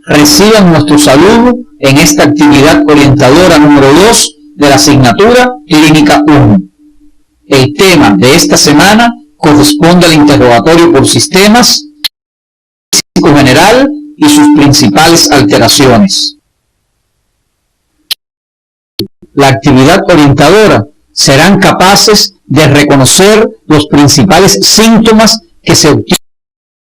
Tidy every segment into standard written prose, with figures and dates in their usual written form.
reciban nuestro saludo en esta actividad orientadora número 2 de la asignatura Clínica 1. El tema de esta semana corresponde al interrogatorio por sistemas físico general y sus principales alteraciones. La actividad orientadora serán capaces de reconocer los principales síntomas que se obtienen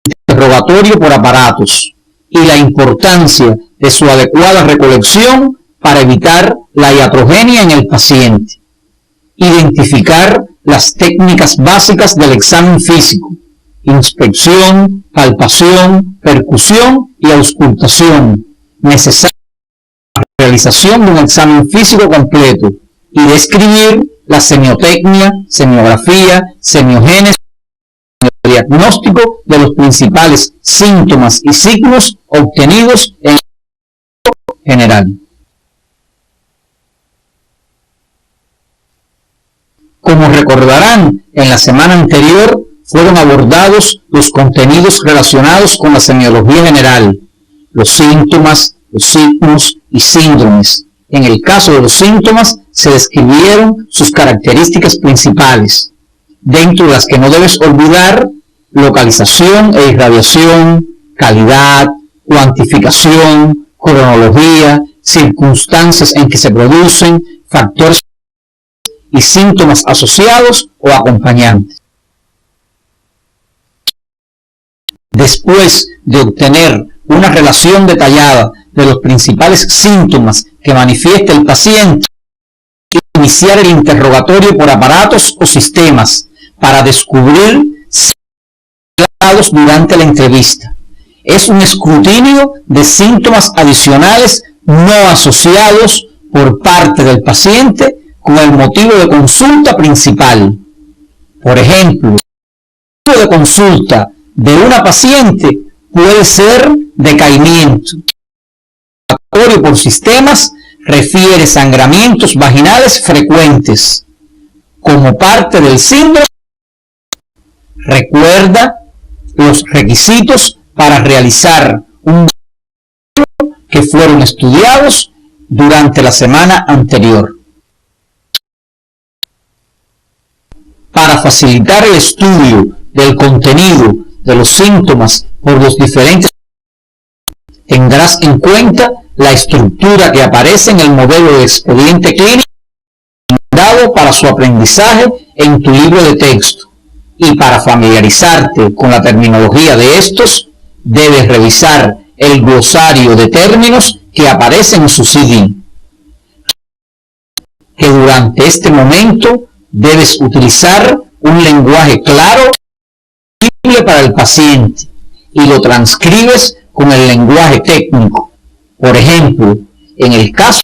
en el interrogatorio por aparatos y la importancia de su adecuada recolección para evitar la iatrogenia en el paciente. Identificar las técnicas básicas del examen físico: inspección, palpación, percusión y auscultación, necesarias para la realización de un examen físico completo, y describir la semiotecnia, semiografía, semiogénesis, el diagnóstico de los principales síntomas y signos obtenidos en el general. Como recordarán, en la semana anterior fueron abordados los contenidos relacionados con la semiología general, los síntomas, los signos y síndromes. En el caso de los síntomas, se describieron sus características principales, dentro de las que no debes olvidar localización e irradiación, calidad, cuantificación, cronología, circunstancias en que se producen, factores y síntomas asociados o acompañantes. Después de obtener una relación detallada de los principales síntomas que manifiesta el paciente, iniciar el interrogatorio por aparatos o sistemas para descubrir síntomas durante la entrevista. Es un escrutinio de síntomas adicionales no asociados por parte del paciente con el motivo de consulta principal. Por ejemplo, el motivo de consulta de una paciente puede ser decaimiento. El interrogatorio por sistemas refiere sangramientos vaginales frecuentes. Como parte del síndrome, recuerda los requisitos para realizar un diagnóstico que fueron estudiados durante la semana anterior. Para facilitar el estudio del contenido de los síntomas por los diferentes, tendrás en cuenta la estructura que aparece en el modelo de expediente clínico dado para su aprendizaje en tu libro de texto, y para familiarizarte con la terminología de estos, debes revisar el glosario de términos que aparece en su CD. Que durante este momento debes utilizar un lenguaje claro y accesible para el paciente, y lo transcribes con el lenguaje técnico. Por ejemplo, en el caso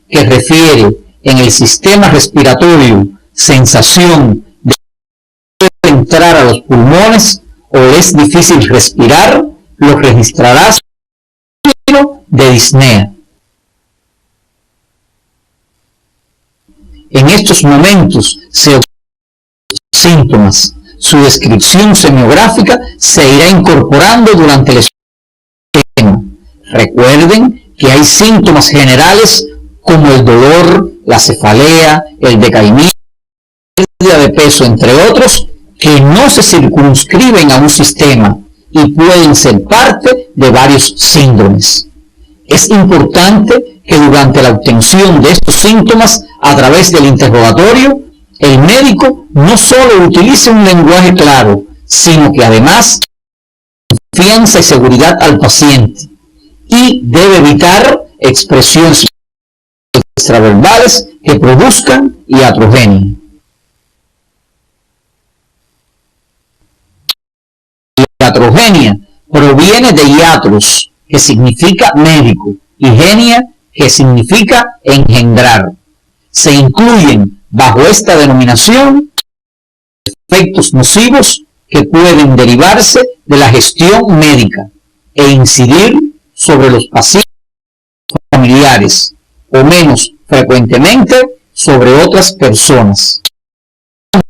que refiere en el sistema respiratorio sensación de entrar a los pulmones o es difícil respirar, lo registrarás de disnea. En estos momentos se obtienen síntomas. Su descripción semiográfica se irá incorporando durante el estudio. Recuerden que hay síntomas generales como el dolor, la cefalea, el decaimiento, la pérdida de peso, entre otros, que no se circunscriben a un sistema y pueden ser parte de varios síndromes. Es importante que durante la obtención de estos síntomas a través del interrogatorio, el médico no solo utilice un lenguaje claro, sino que además dé confianza y seguridad al paciente, y debe evitar expresiones extraverbales que produzcan iatrogenia. La iatrogenia proviene de iatros, que significa médico, y genia, que significa engendrar. Se incluyen bajo esta denominación efectos nocivos que pueden derivarse de la gestión médica e incidir sobre los pacientes familiares, o menos frecuentemente sobre otras personas.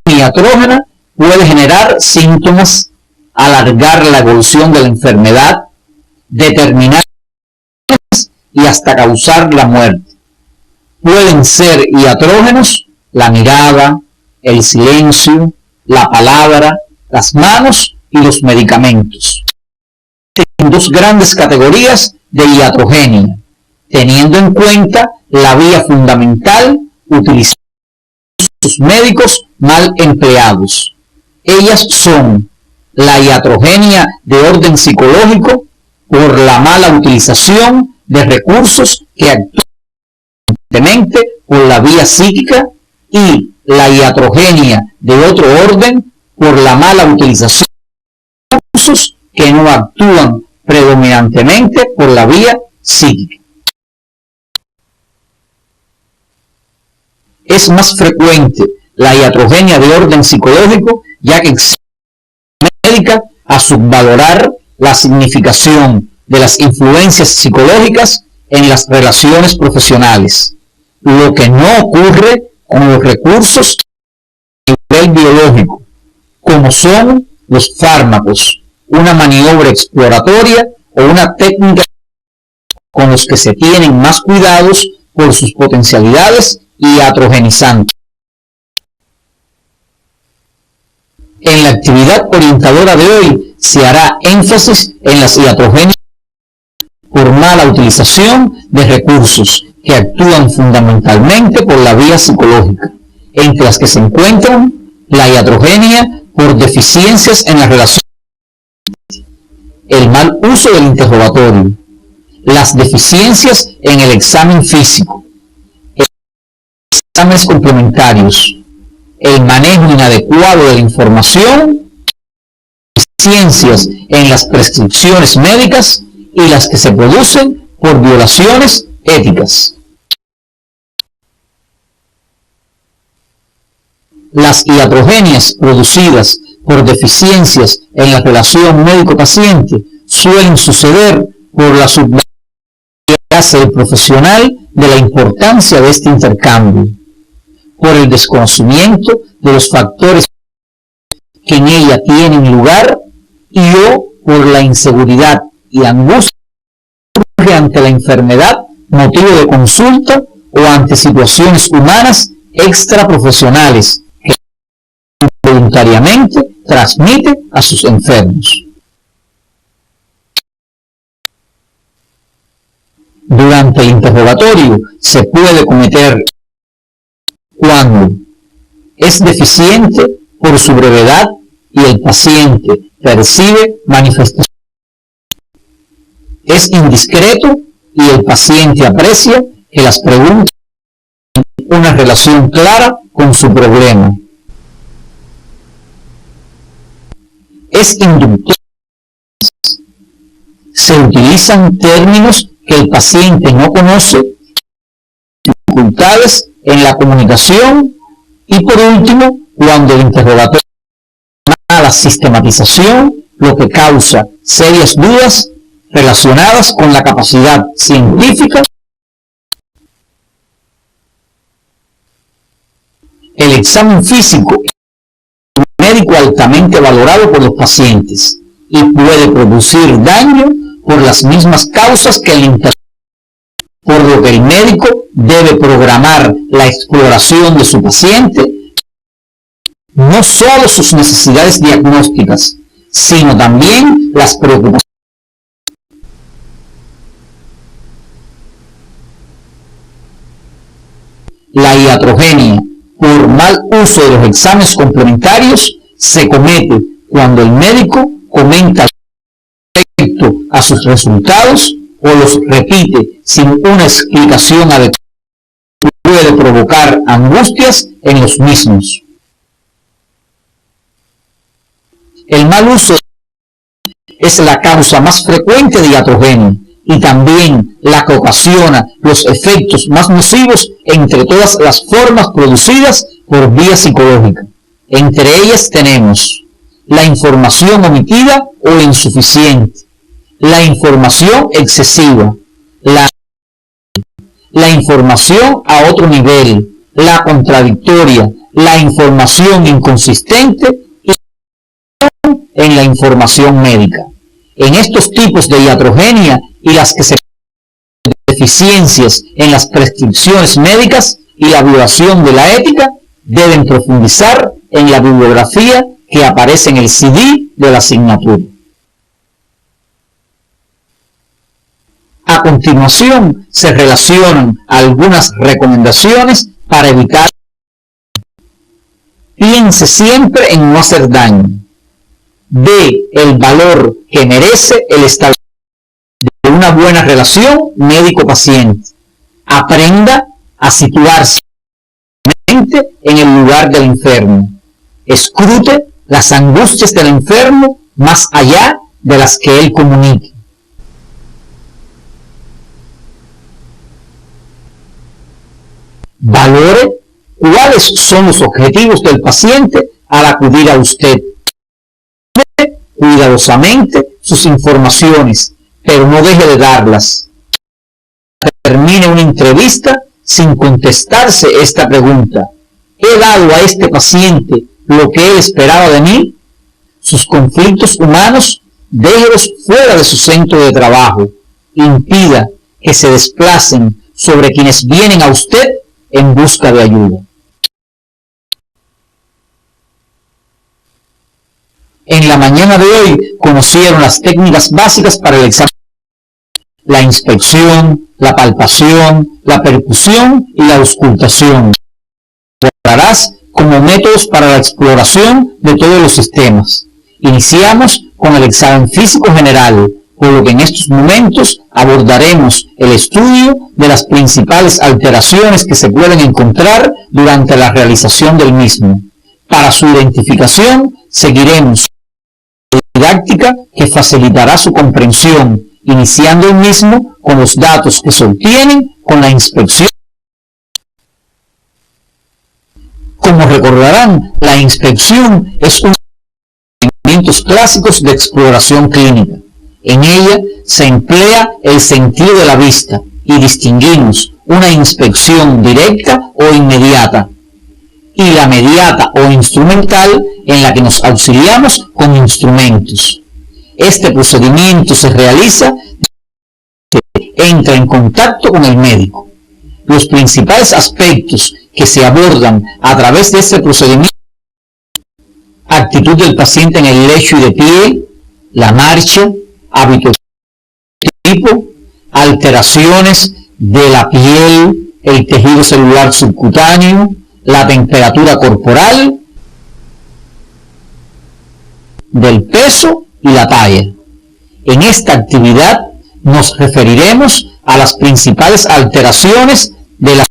La iatrógena puede generar síntomas, alargar la evolución de la enfermedad, determinar y hasta causar la muerte. Pueden ser iatrógenos la mirada, el silencio, la palabra, las manos y los medicamentos. En dos grandes categorías de iatrogenia, teniendo en cuenta la vía fundamental utilizada por los médicos mal empleados. Ellas son la iatrogenia de orden psicológico por la mala utilización de recursos que actúan por la vía psíquica y la iatrogenia de otro orden por la mala utilización de recursos que no actúan predominantemente por la vía psíquica. Es más frecuente la iatrogenia de orden psicológico, ya que existe médica a subvalorar la significación de las influencias psicológicas en las relaciones profesionales, lo que no ocurre con los recursos a nivel biológico, como son los fármacos, una maniobra exploratoria o una técnica con los que se tienen más cuidados por sus potencialidades iatrogenizantes. En la actividad orientadora de hoy se hará énfasis en las iatrogenias por mala utilización de recursos que actúan fundamentalmente por la vía psicológica, entre las que se encuentran la iatrogenia por deficiencias en la relación, el mal uso del interrogatorio, las deficiencias en el examen físico, exámenes complementarios, el manejo inadecuado de la información, deficiencias en las prescripciones médicas y las que se producen por violaciones éticas. Las iatrogenias producidas por deficiencias en la relación médico-paciente suelen suceder por la subvaloración que hace el profesional de la importancia de este intercambio, por el desconocimiento de los factores que en ella tienen lugar y o por la inseguridad y angustia ante la enfermedad, motivo de consulta o ante situaciones humanas extraprofesionales que voluntariamente transmite a sus enfermos. Durante el interrogatorio se puede cometer cuando es deficiente por su brevedad y el paciente percibe manifestaciones, es indiscreto y el paciente aprecia que las preguntas tienen una relación clara con su problema, es inductor, se utilizan términos que el paciente no conoce, dificultades en la comunicación y por último, cuando el interrogatorio es una mala sistematización, lo que causa serias dudas relacionadas con la capacidad científica. El examen físico es un médico altamente valorado por los pacientes y puede producir daño por las mismas causas que el interrogatorio, por lo que el médico debe programar la exploración de su paciente, no solo sus necesidades diagnósticas, sino también las preocupaciones. La iatrogenia por mal uso de los exámenes complementarios se comete cuando el médico comenta respecto a sus resultados o los repite sin una explicación adecuada, puede provocar angustias en los mismos. El mal uso es la causa más frecuente de iatrogenia y también la que ocasiona los efectos más nocivos entre todas las formas producidas por vía psicológica. Entre ellas tenemos la información omitida o insuficiente, la información excesiva, la información a otro nivel, la contradictoria, la información inconsistente y en la información médica. En estos tipos de iatrogenia y las que se deficiencias en las prescripciones médicas y la violación de la ética, deben profundizar en la bibliografía que aparece en el CD de la asignatura. A continuación, se relacionan algunas recomendaciones para evitar. Piense siempre en no hacer daño. Dé el valor que merece el establecimiento de una buena relación médico-paciente. Aprenda a situarse en el lugar del enfermo. Escrute las angustias del enfermo más allá de las que él comunique. Valore cuáles son los objetivos del paciente al acudir a usted. Cuidadosamente sus informaciones, pero no deje de darlas. Termine una entrevista sin contestarse esta pregunta: ¿he dado a este paciente lo que él esperaba de mí? Sus conflictos humanos, déjelos fuera de su centro de trabajo. Impida que se desplacen sobre quienes vienen a usted en busca de ayuda. En la mañana de hoy conocieron las técnicas básicas para el examen: la inspección, la palpación, la percusión y la auscultación. Encontrarás como métodos para la exploración de todos los sistemas. Iniciamos con el examen físico general, por lo que en estos momentos abordaremos el estudio de las principales alteraciones que se pueden encontrar durante la realización del mismo. Para su identificación, seguiremos didáctica que facilitará su comprensión, iniciando el mismo con los datos que se obtienen con la inspección. Como recordarán, la inspección es uno de los procedimientos clásicos de exploración clínica. En ella se emplea el sentido de la vista y distinguimos una inspección directa o inmediata y la mediata o instrumental, en la que nos auxiliamos con instrumentos. Este procedimiento se realiza entra en contacto con el médico. Los principales aspectos que se abordan a través de este procedimiento: actitud del paciente en el lecho y de pie, la marcha, hábitos de tipo, alteraciones de la piel, el tejido celular subcutáneo, la temperatura corporal, del peso y la talla. En esta actividad nos referiremos a las principales alteraciones de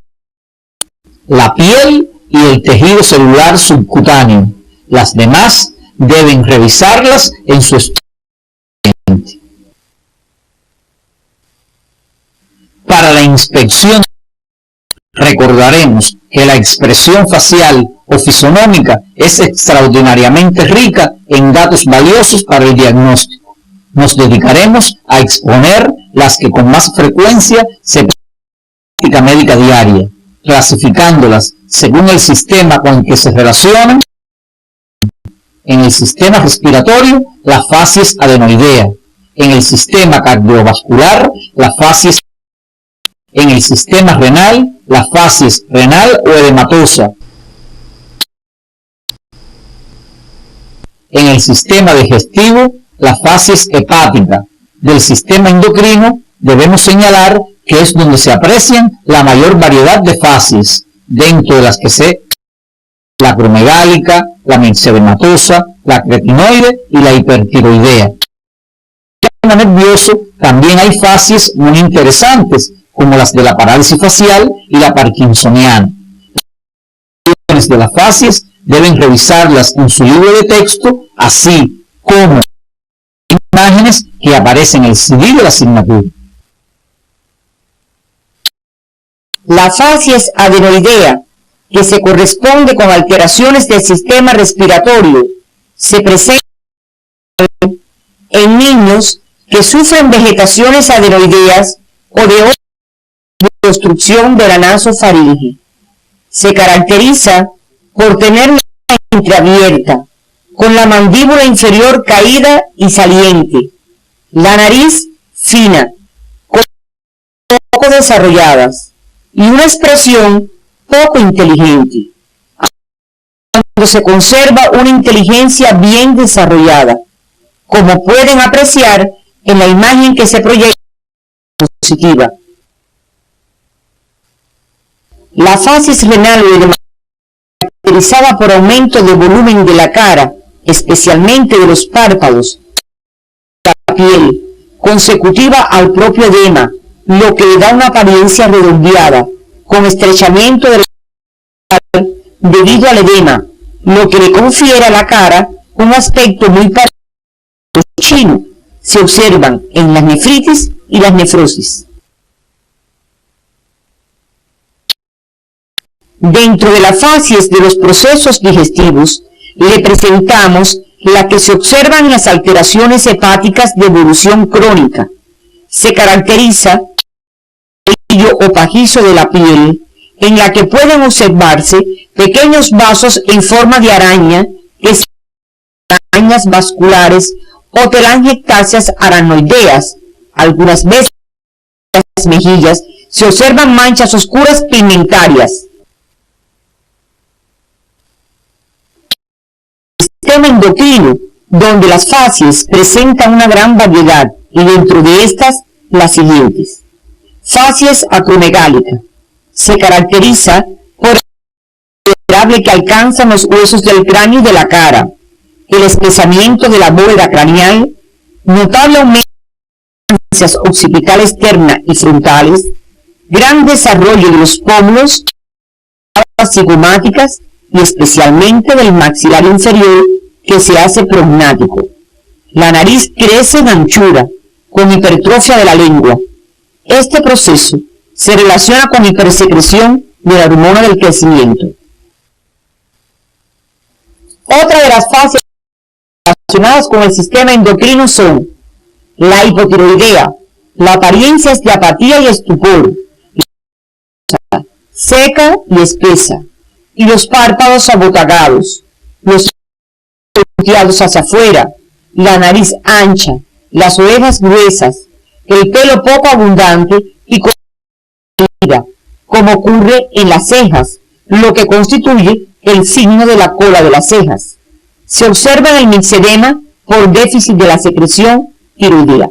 la piel y el tejido celular subcutáneo. Las demás deben revisarlas en su estudio. Para la inspección, recordaremos que la expresión facial o fisonómica es extraordinariamente rica en datos valiosos para el diagnóstico. Nos dedicaremos a exponer las que con más frecuencia se presentan en la práctica médica diaria, clasificándolas según el sistema con el que se relacionan. En el sistema respiratorio, la facies adenoidea; en el sistema cardiovascular, la facies; en el sistema renal, la facies renal o edematosa; en el sistema digestivo, la facies hepática. Del sistema endocrino debemos señalar que es donde se aprecian la mayor variedad de facies, dentro de las que se la acromegálica, la myxedematosa, la cretinoide y la hipertiroidea. En el sistema nervioso también hay facies muy interesantes, como las de la parálisis facial y la parkinsoniana. Las de las facies deben revisarlas en su libro de texto, así como imágenes que aparecen en el CD de la asignatura. La facies adenoidea, que se corresponde con alteraciones del sistema respiratorio, se presenta en niños que sufren vegetaciones adenoideas o de obstrucción de la nasofaringe. Se caracteriza por tener la boca entreabierta, con la mandíbula inferior caída y saliente, la nariz fina, poco desarrolladas y una expresión poco inteligente, cuando se conserva una inteligencia bien desarrollada, como pueden apreciar en la imagen que se proyecta en la diapositiva. La facies renal caracterizada por aumento de volumen de la cara, especialmente de los párpados, la piel, consecutiva al propio edema, lo que le da una apariencia redondeada, con estrechamiento de la cara debido al edema, lo que le confiere a la cara un aspecto muy parecido al chino. Se observan en las nefritis y las nefrosis. Dentro de las facies de los procesos digestivos, le presentamos la que se observan en las alteraciones hepáticas de evolución crónica. Se caracteriza por el brillo opajizo de la piel, en la que pueden observarse pequeños vasos en forma de araña, que se llaman arañas vasculares o telangiectasias aranoideas. Algunas veces en las mejillas se observan manchas oscuras pigmentarias. Sistema endocrino, donde las facies presentan una gran variedad, y dentro de estas las siguientes. Facies acromegálica. Se caracteriza por el considerable que alcanzan los huesos del cráneo y de la cara, el espesamiento de la bóveda craneal, notable aumento de las ganancias occipitales externas y frontales, gran desarrollo de los pómulos, las cigomáticas y especialmente del maxilar inferior, que se hace prognático. La nariz crece en anchura, con hipertrofia de la lengua. Este proceso se relaciona con hipersecreción de la hormona del crecimiento. Otra de las fases relacionadas con el sistema endocrino son la hipotiroidea. La apariencia es de apatía y estupor, seca y espesa, y los párpados abotagados, los volteados hacia afuera, la nariz ancha, las orejas gruesas, el pelo poco abundante y como ocurre en las cejas, lo que constituye el signo de la cola de las cejas. Se observa en el mixedema por déficit de la secreción tiroidea.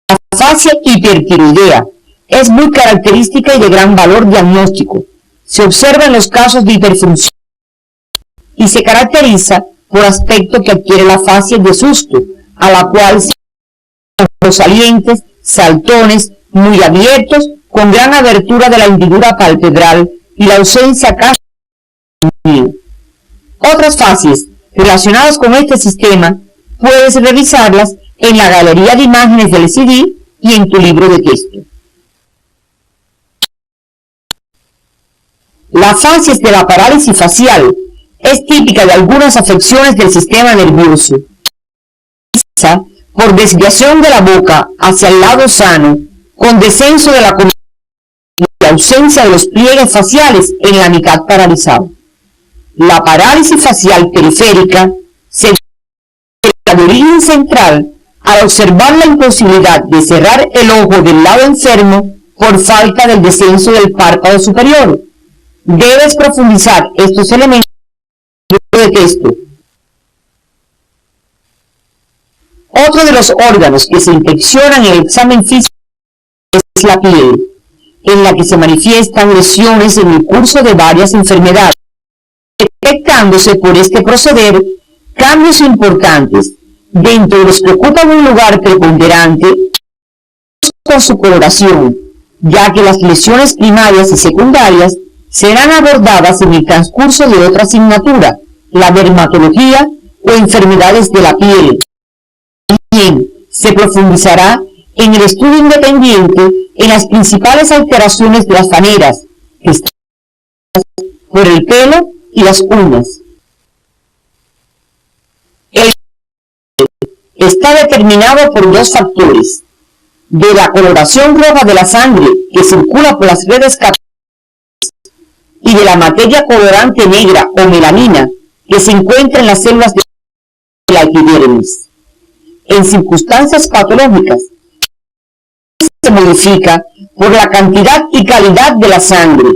La facie hipertiroidea es muy característica y de gran valor diagnóstico. Se observa en los casos de hiperfunción y se caracteriza por aspecto que adquiere la facie de susto, a la cual se los salientes, saltones, muy abiertos, con gran abertura de la hendidura palpebral y la ausencia casi de. Otras facies relacionadas con este sistema puedes revisarlas en la galería de imágenes del CD y en tu libro de texto. La facies de la parálisis facial es típica de algunas afecciones del sistema nervioso. Por desviación de la boca hacia el lado sano, con descenso de la comida y ausencia de los pliegues faciales en la mitad paralizada. La parálisis facial periférica se da de origen central al observar la imposibilidad de cerrar el ojo del lado enfermo por falta del descenso del párpado superior. Debes profundizar estos elementos de texto. Otro de los órganos que se inspeccionan en el examen físico es la piel, en la que se manifiestan lesiones en el curso de varias enfermedades, detectándose por este proceder cambios importantes, dentro de los que ocupan un lugar preponderante con su coloración, ya que las lesiones primarias y secundarias serán abordadas en el transcurso de otra asignatura, la dermatología o enfermedades de la piel. También se profundizará en el estudio independiente en las principales alteraciones de las faneras, que están por el pelo y las uñas. El está determinado por dos factores: de la coloración roja de la sangre que circula por las redes capilares y de la materia colorante negra o melanina que se encuentra en las células de la epidermis. en circunstancias patológicas se modifica por la cantidad y calidad de la sangre,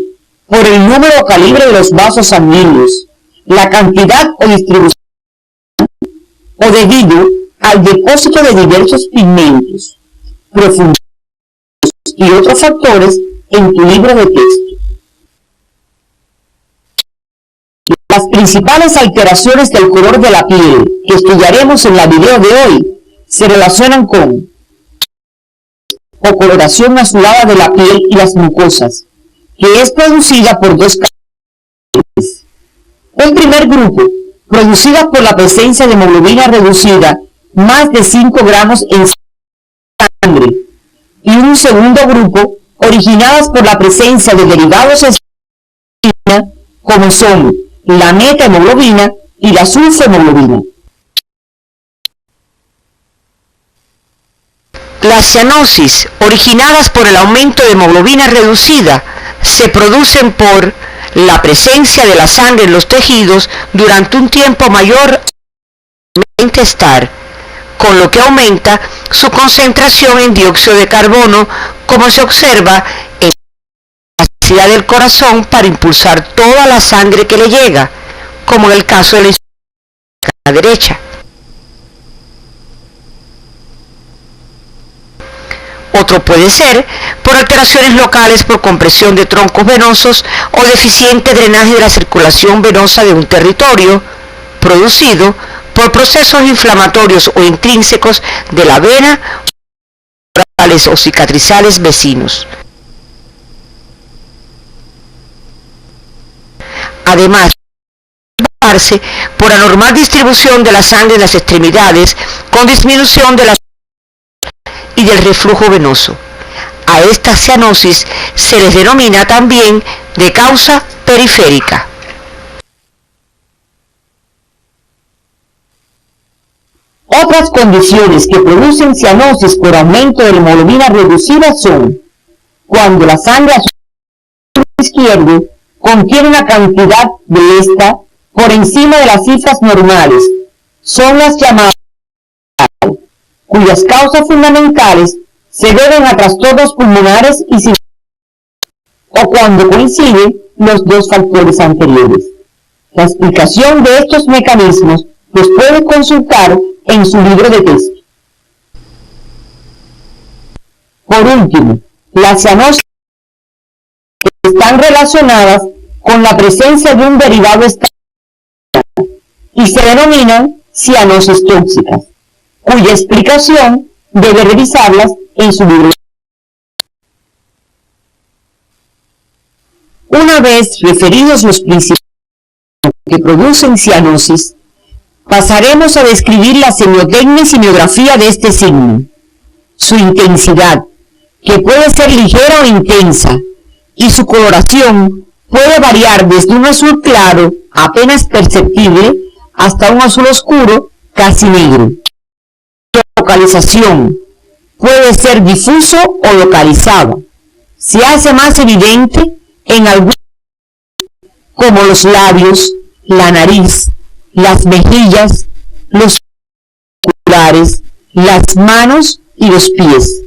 por el número o calibre de los vasos sanguíneos, la cantidad o distribución o debido al depósito de diversos pigmentos, profundidades y otros factores en tu libro de texto. Las principales alteraciones del color de la piel que estudiaremos en la video de hoy se relacionan con o coloración azulada de la piel y las mucosas, que es producida por dos causas. Un primer grupo, producida por la presencia de hemoglobina reducida más de 5 gramos en sangre, y un segundo grupo, originadas por la presencia de derivados esenciales como son la metahemoglobina y la sulfohemoglobina. Las cianosis, originadas por el aumento de hemoglobina reducida, se producen por la presencia de la sangre en los tejidos durante un tiempo mayor al estar, con lo que aumenta su concentración en dióxido de carbono, como se observa en la capacidad del corazón para impulsar toda la sangre que le llega, como en el caso de la insuficiencia derecha. Otro puede ser por alteraciones locales por compresión de troncos venosos o deficiente drenaje de la circulación venosa de un territorio, producido por procesos inflamatorios o intrínsecos de la vena o cicatrizales vecinos. Además, por anormal distribución de la sangre en las extremidades con disminución de la y del reflujo venoso. A esta cianosis se les denomina también de causa periférica. Otras condiciones que producen cianosis por aumento de la hemoglobina reducida son cuando la sangre azul izquierdo contiene una cantidad de esta por encima de las cifras normales, son las llamadas, cuyas causas fundamentales se deben a trastornos pulmonares y circulatorios, o cuando coinciden los dos factores anteriores. La explicación de estos mecanismos los puede consultar en su libro de texto. Por último, las cianosis están relacionadas con la presencia de un derivado estándar y se denominan cianosis tóxicas, cuya explicación debe revisarlas en su libro. Una vez referidos los principios que producen cianosis, pasaremos a describir la semiotecnia y semiografía de este signo, su intensidad, que puede ser ligera o intensa, y su coloración puede variar desde un azul claro, apenas perceptible, hasta un azul oscuro, casi negro. Su localización puede ser difuso o localizado. Se hace más evidente en algunos, como los labios, la nariz, las mejillas, los oculares, las manos y los pies,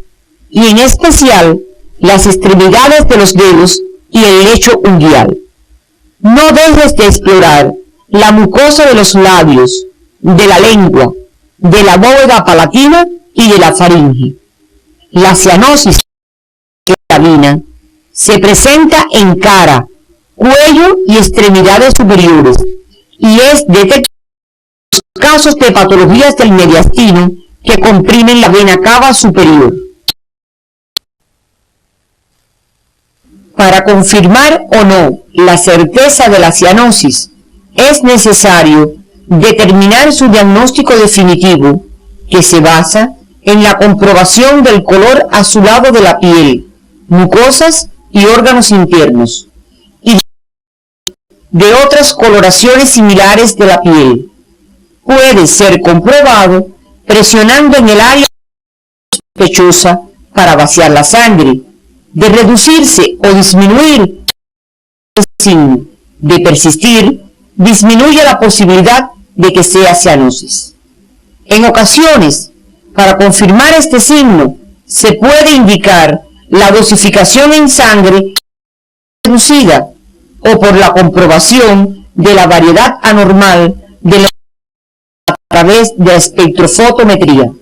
y en especial las extremidades de los dedos y el lecho unguial. No dejes de explorar la mucosa de los labios, de la lengua, de la bóveda palatina y de la faringe. La cianosis clavina se presenta en cara, cuello y extremidades superiores y es detectable en los casos de patologías del mediastino que comprimen la vena cava superior. Para confirmar o no la certeza de la cianosis, es necesario determinar su diagnóstico definitivo, que se basa en la comprobación del color azulado de la piel, mucosas y órganos internos, y de otras coloraciones similares de la piel. Puede ser comprobado presionando en el área sospechosa para vaciar la sangre. De reducirse o disminuir el signo, de persistir, disminuye la posibilidad de que sea cianosis. En ocasiones, Para confirmar este signo, se puede indicar la dosificación en sangre reducida o por la comprobación de la variedad anormal de la a través de la espectrofotometría.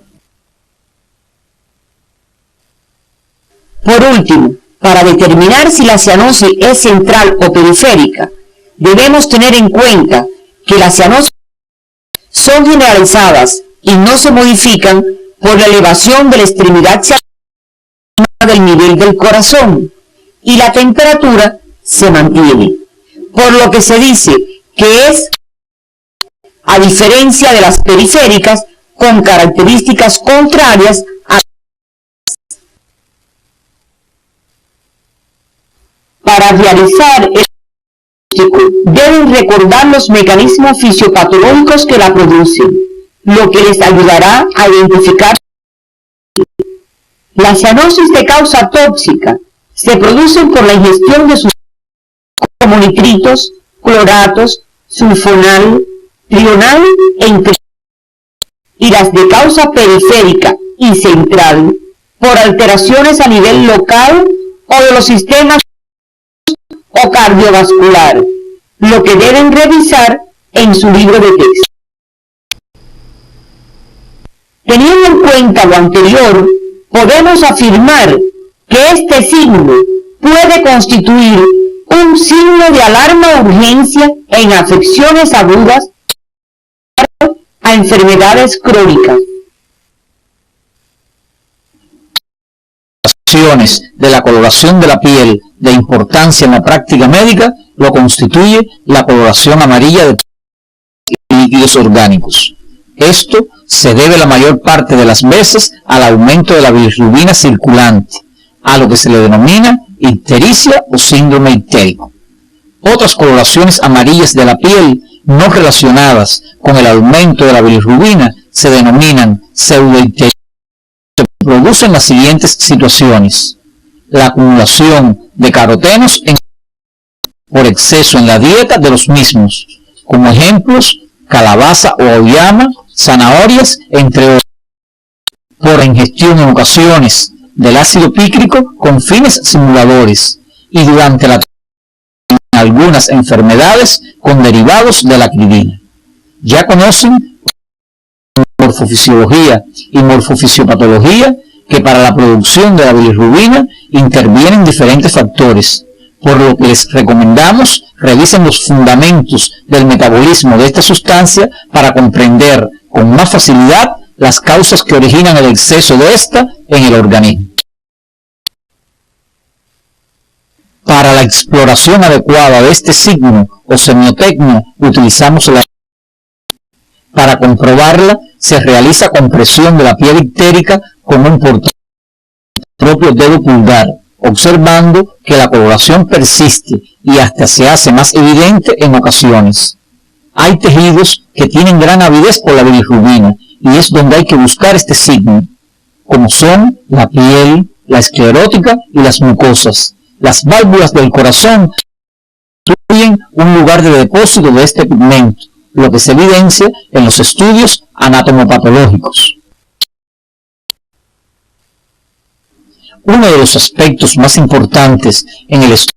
Por último, para determinar si la cianosis es central o periférica, debemos tener en cuenta que las cianosis son generalizadas y no se modifican por la elevación de la extremidad cianótica del nivel del corazón y la temperatura se mantiene, por lo que se dice que es a diferencia de las periféricas con características contrarias a. Para realizar el diagnóstico deben recordar los mecanismos fisiopatológicos que la producen, lo que les ayudará a identificar. La cianosis de causa tóxica se producen por la ingestión de sustancias como nitritos, cloratos, sulfonal, trional y las de causa periférica y central por alteraciones a nivel local o de los sistemas o cardiovascular, lo que deben revisar en su libro de texto. Teniendo en cuenta lo anterior, podemos afirmar que este signo puede constituir un signo de alarma o urgencia en afecciones agudas a enfermedades crónicas. De la coloración de la piel de importancia en la práctica médica lo constituye la coloración amarilla de líquidos orgánicos. Esto se debe la mayor parte de las veces al aumento de la bilirrubina circulante, a lo que se le denomina ictericia o síndrome ictérico. Otras coloraciones amarillas de la piel no relacionadas con el aumento de la bilirrubina se denominan pseudoictericia. Se producen las siguientes situaciones: la acumulación de carotenos por exceso en la dieta de los mismos, como ejemplos calabaza o auyama, zanahorias, entre otros, por ingestión en ocasiones del ácido pícrico con fines simuladores y durante la algunas enfermedades con derivados de la acridina. Ya conocen morfofisiología y morfofisiopatología que para la producción de la bilirrubina intervienen diferentes factores, por lo que les recomendamos revisen los fundamentos del metabolismo de esta sustancia para comprender con más facilidad las causas que originan el exceso de esta en el organismo. Para la exploración adecuada de este signo o semiotecnia utilizamos la. Para comprobarla se realiza compresión de la piel ictérica con un propio dedo pulgar, observando que la coloración persiste y hasta se hace más evidente en ocasiones. Hay tejidos que tienen gran avidez por la bilirrubina y es donde hay que buscar este signo, como son la piel, la esclerótica y las mucosas. Las válvulas del corazón constituyen un lugar de depósito de este pigmento, lo que se evidencia en los estudios anatomopatológicos. Uno de los aspectos más importantes en el estudio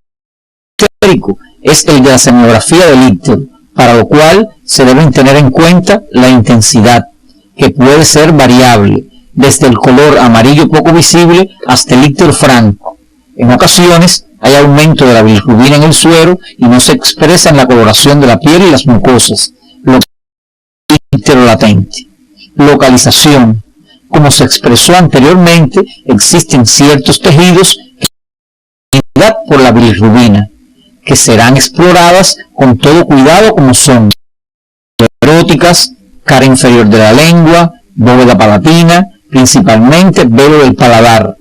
ictérico es el de la semiografía del ictero, para lo cual se deben tener en cuenta la intensidad, que puede ser variable, desde el color amarillo poco visible hasta el ictero franco. En ocasiones hay aumento de la bilirrubina en el suero y no se expresa en la coloración de la piel y las mucosas, lo que es ictero latente. Localización. Como se expresó anteriormente, existen ciertos tejidos que tienen por la bilirrubina, que serán exploradas con todo cuidado, como son eróticas, cara inferior de la lengua, bóveda palatina, principalmente velo del paladar,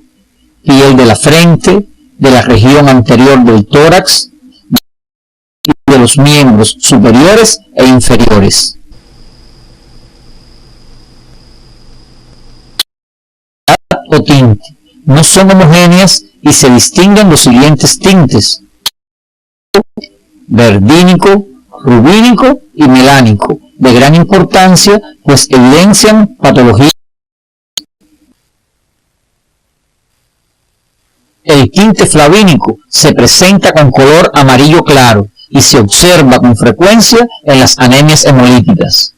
piel de la frente, de la región anterior del tórax y de los miembros superiores e inferiores. O tinte no son homogéneas y se distinguen los siguientes tintes: verdínico, rubínico y melánico, de gran importancia pues evidencian patologías El tinte flavínico se presenta con color amarillo claro y se observa con frecuencia en las anemias hemolíticas.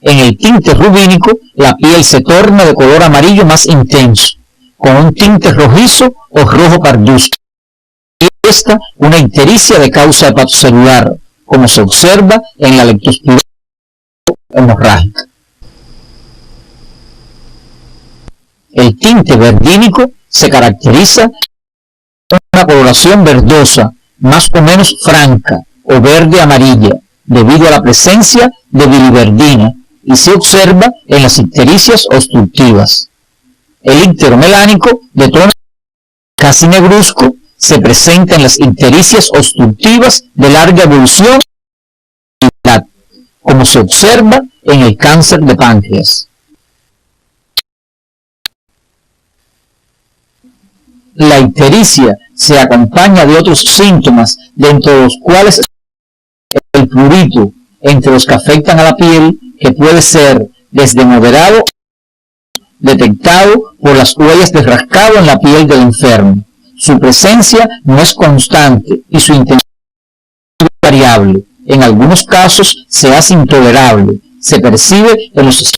En el tinte rubínico, la piel se torna de color amarillo más intenso, con un tinte rojizo o rojo parduzco. Y esta una ictericia de causa hepatocelular, como se observa en la leptospirosis hemorrágica. El tinte verdínico se caracteriza por una coloración verdosa, más o menos franca o verde-amarilla, debido a la presencia de biliverdina, y se observa en las ictericias obstructivas. El íctero melánico, de tono casi negruzco, se presenta en las ictericias obstructivas de larga evolución, como se observa en el cáncer de páncreas. La ictericia se acompaña de otros síntomas, dentro de los cuales el prurito, entre los que afectan a la piel, que puede ser desde moderado, detectado por las huellas de rascado en la piel del enfermo. Su presencia no es constante y su intensidad es variable. En algunos casos se hace intolerable. Se percibe en los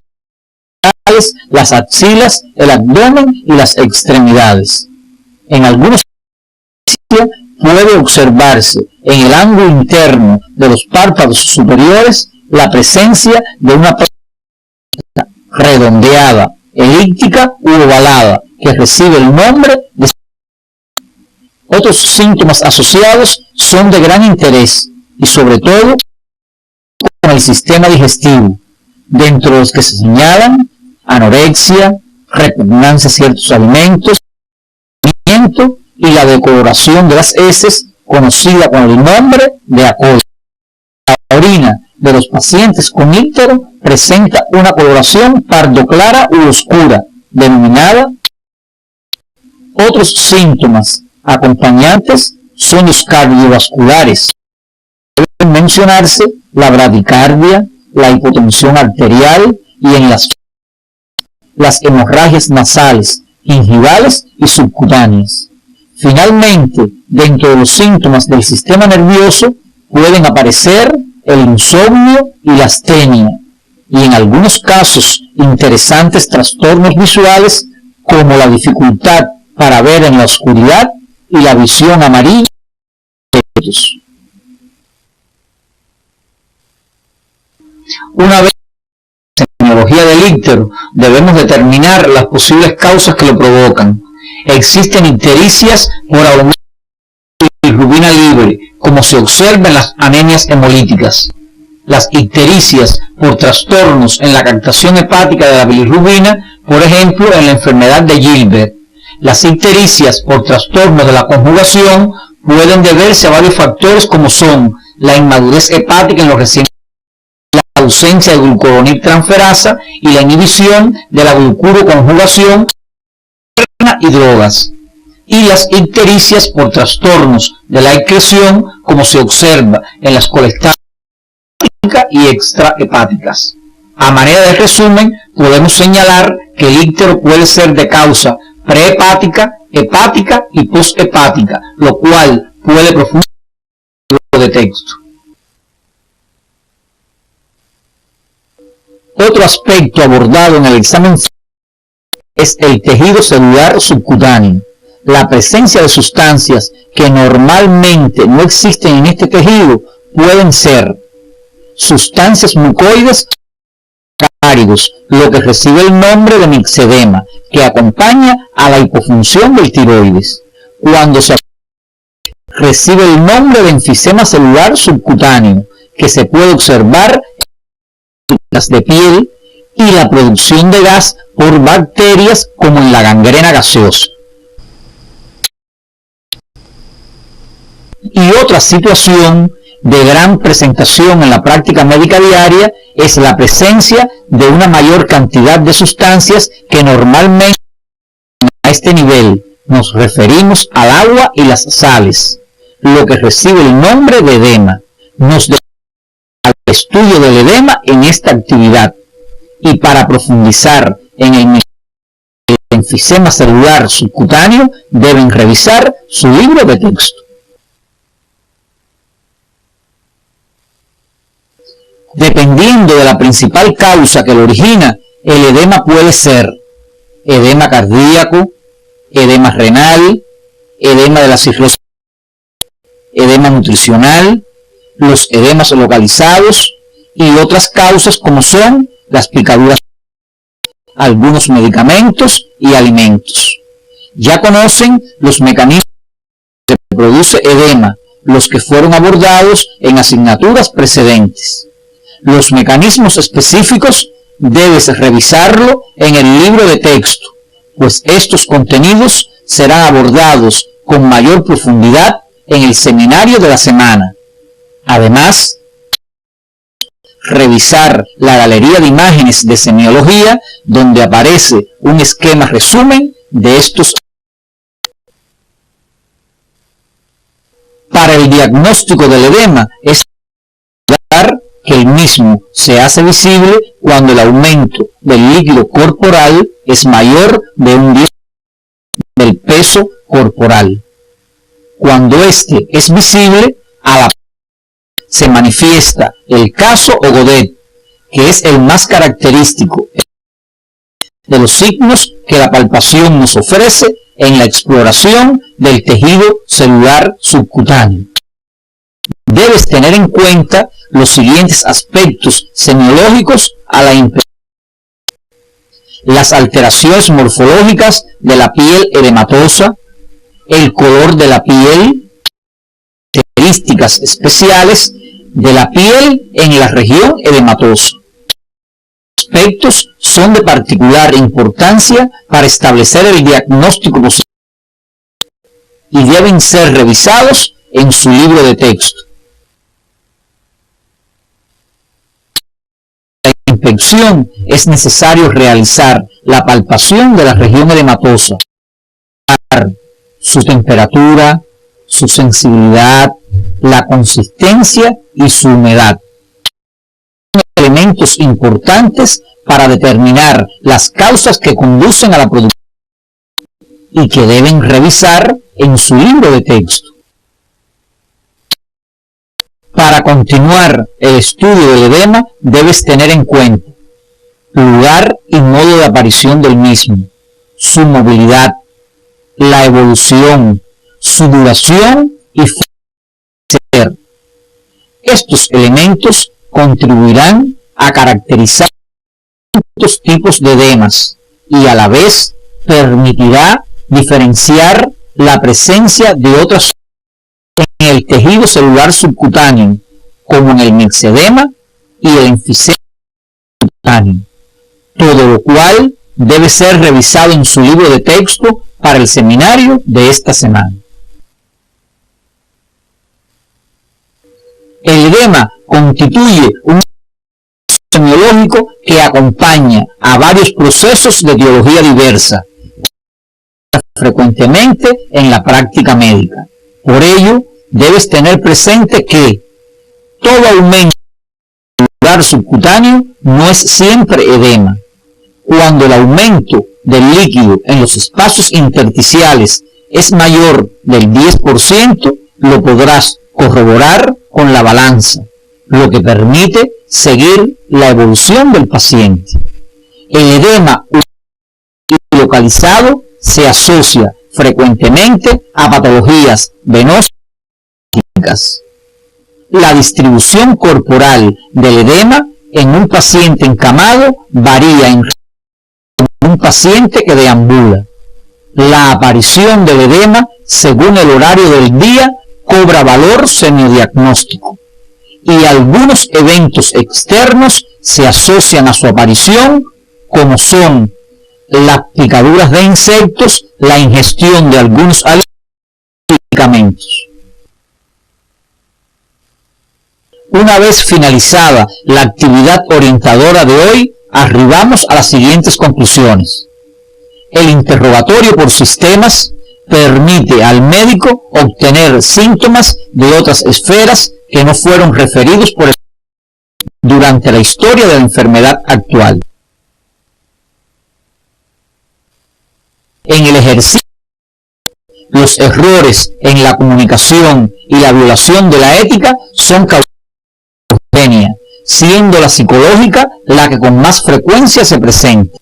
genitales, las axilas, el abdomen y las extremidades. En algunos casos puede observarse en el ángulo interno de los párpados superiores la presencia de una película redondeada, elíptica u ovalada, que recibe el nombre de... Otros síntomas asociados son de gran interés y sobre todo con el sistema digestivo, dentro de los que se señalan anorexia, repugnancia a ciertos alimentos, y la decoloración de las heces, conocida con el nombre de acolia. La orina de los pacientes con íctero presenta una coloración pardo clara u oscura, denominada. Otros síntomas acompañantes son los cardiovasculares. Deben mencionarse la bradicardia, la hipotensión arterial y en las hemorragias nasales, gingivales y subcutáneas. Finalmente, dentro de los síntomas del sistema nervioso pueden aparecer el insomnio y la astenia, y en algunos casos interesantes trastornos visuales como la dificultad para ver en la oscuridad y la visión amarilla. Una vez en la etiología del íctero, debemos determinar las posibles causas que lo provocan. Existen ictericias por aumento de bilirrubina libre, como se observa en las anemias hemolíticas. Las ictericias por trastornos en la captación hepática de la bilirrubina, por ejemplo, en la enfermedad de Gilbert. Las ictericias por trastornos de la conjugación pueden deberse a varios factores, como son la inmadurez hepática en los recién nacidos, la ausencia de glucuroniltransferasa y la inhibición de la glucuroconjugación y drogas, y las ictericias por trastornos de la excreción, como se observa en las colestáticas y extrahepáticas. A manera de resumen, podemos señalar que el íctero puede ser de causa prehepática, hepática y posthepática, lo cual puede profundizar en el de texto. Otro aspecto abordado en el examen es el tejido celular subcutáneo. La presencia de sustancias que normalmente no existen en este tejido pueden ser sustancias mucoides áridos, lo que recibe el nombre de mixedema, que acompaña a la hipofunción del tiroides. Cuando se recibe el nombre de enfisema celular subcutáneo, que se puede observar en las de piel y la producción de gas por bacterias como en la gangrena gaseosa. Y otra situación de gran presentación en la práctica médica diaria es la presencia de una mayor cantidad de sustancias que normalmente a este nivel nos referimos al agua y las sales, lo que recibe el nombre de edema. Nos debemos al estudio del edema en esta actividad. Y para profundizar en el enfisema celular subcutáneo deben revisar su libro de texto. Dependiendo de la principal causa que lo origina, el edema puede ser edema cardíaco, edema renal, edema de la cirrosis, edema nutricional, los edemas localizados y otras causas como son las picaduras, algunos medicamentos y alimentos. Ya conocen los mecanismos que produce edema, los que fueron abordados en asignaturas precedentes. Los mecanismos específicos debes revisarlo en el libro de texto, pues estos contenidos serán abordados con mayor profundidad en el seminario de la semana. Además, revisar la galería de imágenes de semiología, donde aparece un esquema resumen de estos. Para el diagnóstico del edema es recordar que el mismo se hace visible cuando el aumento del líquido corporal es mayor de un 10% del peso corporal. Cuando este es visible, a la se manifiesta el caso o Godet, que es el más característico de los signos que la palpación nos ofrece en la exploración del tejido celular subcutáneo. Debes tener en cuenta los siguientes aspectos semiológicos a la impresión: las alteraciones morfológicas de la piel edematosa, el color de la piel, características especiales de la piel en la región edematosa. Los aspectos son de particular importancia para establecer el diagnóstico posible y deben ser revisados en su libro de texto. Para la inspección es necesario realizar la palpación de la región edematosa, su temperatura, su sensibilidad, la consistencia y su humedad. Son elementos importantes para determinar las causas que conducen a la producción y que deben revisar en su libro de texto. Para continuar el estudio del edema, debes tener en cuenta lugar y modo de aparición del mismo, su movilidad, la evolución, su duración y forma de ser. Estos elementos contribuirán a caracterizar distintos tipos de edemas y a la vez permitirá diferenciar la presencia de otras en el tejido celular subcutáneo, como en el mixedema y el enfisema subcutáneo, todo lo cual debe ser revisado en su libro de texto para el seminario de esta semana. El edema constituye un semiológico que acompaña a varios procesos de etiología diversa, frecuentemente en la práctica médica. Por ello, debes tener presente que todo aumento celular subcutáneo no es siempre edema. Cuando el aumento del líquido en los espacios intersticiales es mayor del 10%, lo podrás corroborar con la balanza, lo que permite seguir la evolución del paciente. El edema localizado se asocia frecuentemente a patologías venosas. La distribución corporal del edema en un paciente encamado varía en un paciente que deambula. La aparición del edema según el horario del día cobra valor semiodiagnóstico y algunos eventos externos se asocian a su aparición, como son las picaduras de insectos, la ingestión de algunos medicamentos. Una vez finalizada la actividad orientadora de hoy, arribamos a las siguientes conclusiones. El interrogatorio por sistemas permite al médico obtener síntomas de otras esferas que no fueron referidos por el durante la historia de la enfermedad actual. en el ejercicio, los errores en la comunicación y la violación de la ética son causados por la esquizofrenia, siendo la psicológica la que con más frecuencia se presenta.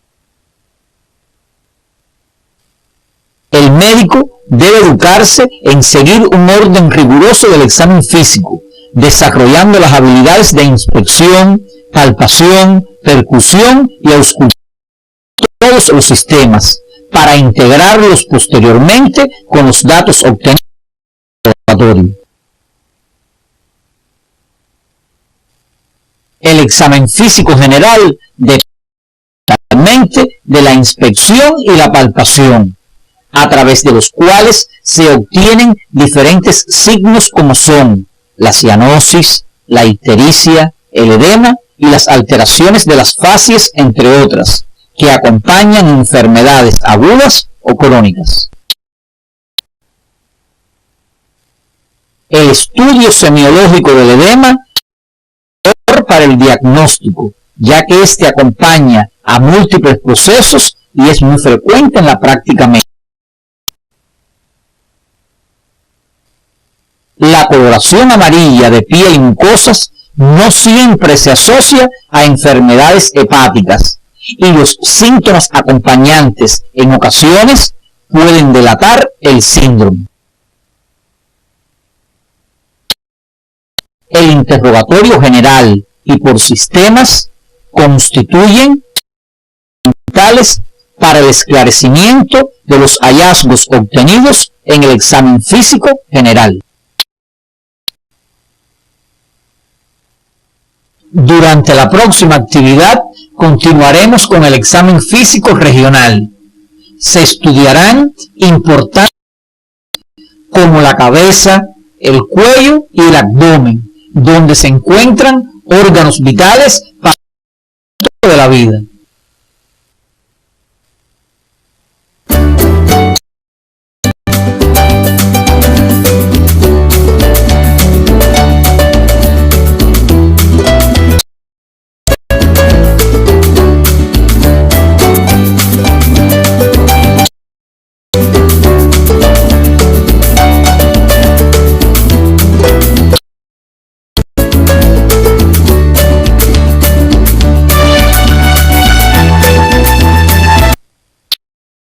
El médico debe educarse en seguir un orden riguroso del examen físico, desarrollando las habilidades de inspección, palpación, percusión y auscultación de todos los sistemas, para integrarlos posteriormente con los datos obtenidos del laboratorio. El examen físico general depende de la inspección y la palpación, a través de los cuales se obtienen diferentes signos como son la cianosis, la ictericia, el edema y las alteraciones de las facies, entre otras, que acompañan enfermedades agudas o crónicas. El estudio semiológico del edema es mejor para el diagnóstico, ya que éste acompaña a múltiples procesos y es muy frecuente en la práctica médica. La coloración amarilla de piel y mucosas no siempre se asocia a enfermedades hepáticas, y los síntomas acompañantes en ocasiones pueden delatar el síndrome. El interrogatorio general y por sistemas constituyen fundamentales para el esclarecimiento de los hallazgos obtenidos en el examen físico general. Durante la próxima actividad continuaremos con el examen físico regional. Se estudiarán importantes como la cabeza, el cuello y el abdomen, donde se encuentran órganos vitales para el resto de la vida.